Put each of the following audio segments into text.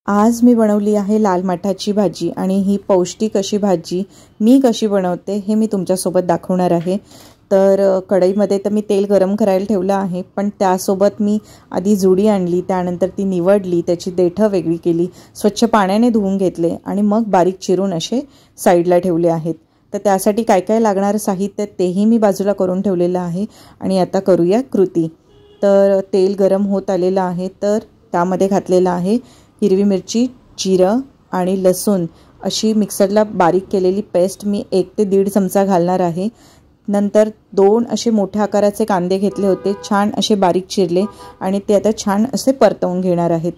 आज मी बनवली आहे लाल माठाची भाजी आणि ही पौष्टिक अशी भाजी मी कशी बनवते हे मी तुमच्यासोबत दाखवणार आहे। तर कढईमध्ये तर मी तेल गरम करायला ठेवलं आहे, पण त्यासोबत मी आधी जुडी आणली, त्यानंतर ती निवडली, त्याची देठं वेगळी केली, स्वच्छ पाण्याने धुवून घेतले आणि मग बारीक चिरून असे साईडला ठेवले आहेत। तर त्यासाठी काय काय लागणार साहित्य तेही मी बाजूला करून ठेवलेलं आहे आणि आता करूया कृती। तर तेल गरम होत आलेलं आहे, तर त्यामध्ये घातलेलं आहे हिरवी मिरची, जिरं आणि लसूण अशी मिक्सरला बारीक केलेली पेस्ट मी 1 ते 1.5 चमचा घालणार आहे। नंतर 2 असे मोठ्या आकाराचे कांदे घेतले होते, छान असे बारीक चिरले आणि ते आता छान असे परतवून घेणार आहेत।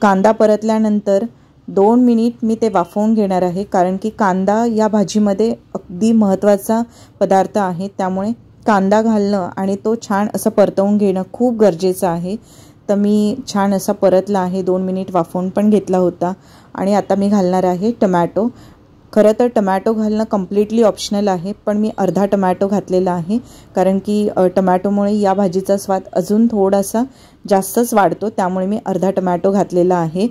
कांदा परतल्यानंतर 2 मिनिट मी ते वाफवून घेणार आहे, कारण की कांदा या भाजीमध्ये अगदी महत्त्वाचा पदार्थ आहे, त्यामुळे कांदा घालणं आणि तो छान असं परतवून घेणं खूप गरजेचं आहे। तर मी छान असा परतला आहे, 2 मिनिट वाफवून पण घेतला होता आणि आता मी घालणार आहे टोमॅटो। खरं तर टोमॅटो घालणं कम्प्लीटली ऑप्शनल आहे, पण मी अर्धा टोमॅटो घातलेला आहे, कारण की टोमॅटोमुळे या भाजीचा स्वाद अजून थोडासा जास्तच वाढतो, त्यामुळे मी अर्धा टोमॅटो घातलेला आहे।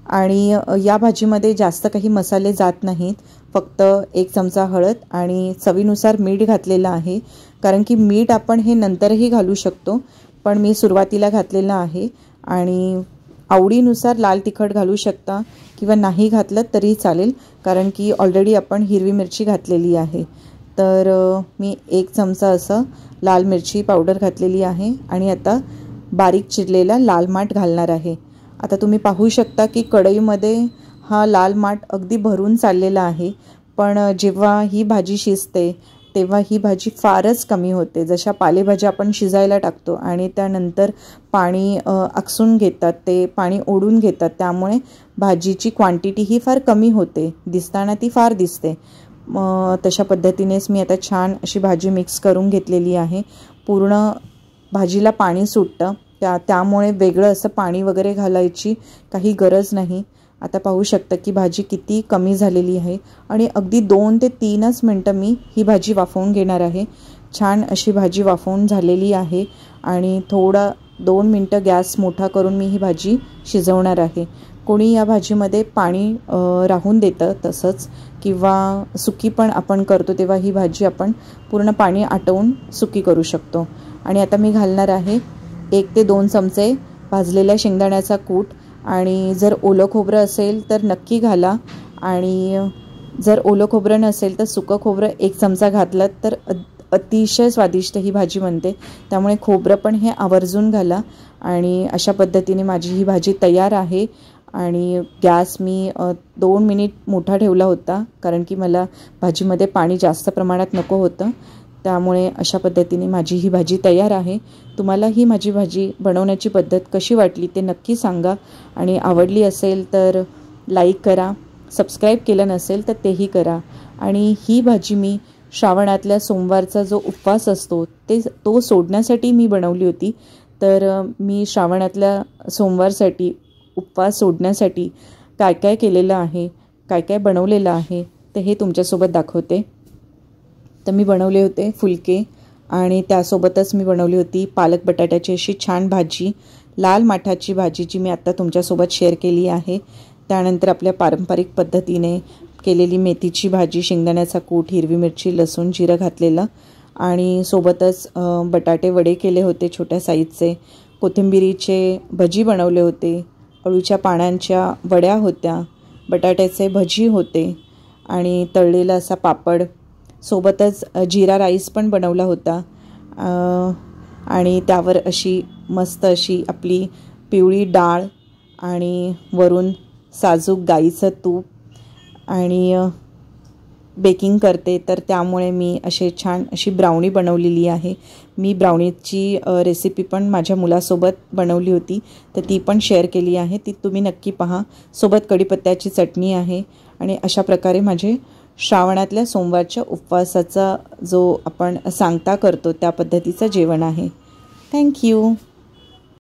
आणि या भाजीमध्ये जास्त काही मसाले जात नाहीत, फक्त 1 चमचा हळद आणि चवीनुसार मीठ घातलेलं आहे, कारण की मीठ आपण हे नंतरही घालू शकतो, पण मी सुरुवातीला घातलेलं आहे। आणि आवडीनुसार लाल तिखट घालू शकता किंवा नाही घातलं तरी चालेल, कारण की ऑलरेडी आपण हिरवी मिरची घातलेली आहे। तर मी 1 चमचा असं लाल मिरची पावडर घातलेली आहे आणि आता बारीक चिरलेला लाल माठ घालणार आहे। आता तुम्ही पाहू शकता की कढईमध्ये हा लाल माठ अगदी भरून चाललेला आहे, पण जेव्हा ही भाजी शिजते तेव्हा ही भाजी फारच कमी होते। जशा पालेभाज्या आपण शिजायला टाकतो आणि त्यानंतर पाणी आकसून घेतात, ते पाणी ओढून घेतात, त्यामुळे भाजीची क्वांटिटी ही फार कमी होते, दिसताना ती फार दिसते। तशा पद्धतीनेच मी आता छान अशी भाजी मिक्स करून घेतलेली आहे। पूर्ण भाजीला पाणी सुटतं, त्यामुळे वेगळं असं पाणी वगैरे घालायची काही गरज नाही। आता पाहू शकता की भाजी किती कमी झालेली आहे आणि अगदी 2 ते 3च मिनटं मी ही भाजी वाफवून घेणार आहे। छान अशी भाजी वाफवून झालेली आहे आणि थोडा 2 मिनटं गॅस मोठा करून मी ही भाजी शिजवणार आहे। कोणी या भाजीमध्ये पाणी राहून देतं तसंच, किंवा सुकी पण आपण करतो तेव्हा ही भाजी आपण पूर्ण पाणी आटवून सुकी करू शकतो। आणि आता मी घालणार आहे 1 ते 2 चमचे भाजलेल्या शेंगदाण्याचा कूट, आणि जर ओलं खोबरं असेल तर नक्की घाला, आणि जर ओलं खोबरं नसेल तर सुकं खोबरं 1 चमचा घातलं तर अतिशय स्वादिष्ट ही भाजी बनते, त्यामुळे खोबरं पण हे आवर्जून घाला। आणि अशा पद्धतीने माझी ही भाजी तयार आहे। आणि गॅस मी 2 मिनिट मोठा ठेवला होता, कारण की मला भाजीमध्ये पाणी जास्त प्रमाणात नको होतं, त्यामुळे अशा पद्धतीने माझी ही भाजी तयार आहे। तुम्हाला ही माझी भाजी बनवण्याची पद्धत कशी वाटली ते नक्की सांगा, आणि आवडली असेल तर लाईक करा, सबस्क्राईब केलं नसेल तर तेही करा। आणि ही भाजी मी श्रावणातल्या सोमवारचा जो उपवास असतो तो सोडण्यासाठी मी बनवली होती। तर मी श्रावणातल्या सोमवारसाठी उपवास सोडण्यासाठी काय काय केलेलं आहे, काय काय बनवलेलं आहे ते हे तुमच्यासोबत दाखवते। तर मी बनवले होते फुलके, आणि त्यासोबतच मी बनवली होती पालक बटाट्याची अशी छान भाजी, लाल माठाची भाजी, जी मी आत्ता तुमच्यासोबत शेअर केली आहे। त्यानंतर आपल्या पारंपरिक पद्धतीने केलेली मेथीची भाजी, शेंगदाण्याचा कूट, हिरवी मिरची, लसूण, जिरं घातलेलं, आणि सोबतच बटाटे वडे केले होते छोट्या साईजचे, कोथिंबिरीचे भजी बनवले होते, अळूच्या पानांच्या वड्या होत्या, बटाट्याचे भजी होते, आणि तळलेला असा पापड, सोबतच जिरा राईस पण बनवला होता, आणि त्यावर अशी मस्त अशी आपली पिवळी डाळ, आणि वरून साजूक गाईचं तूप, आणि बेकिंग करते तर त्यामुळे मी असे छान अशी ब्राउनी बनवलेली आहे। मी ब्राउनीची रेसिपी पण माझ्या मुलासोबत बनवली होती, तर ती पण शेअर केली आहे, ती तुम्ही नक्की पहा। सोबत कढीपत्त्याची चटणी आहे, आणि अशा प्रकारे माझे श्रावणातल्या सोमवारच्या उपवासाचा जो आपण सांगता करतो त्या पद्धतीचं जेवण आहे। थँक्यू।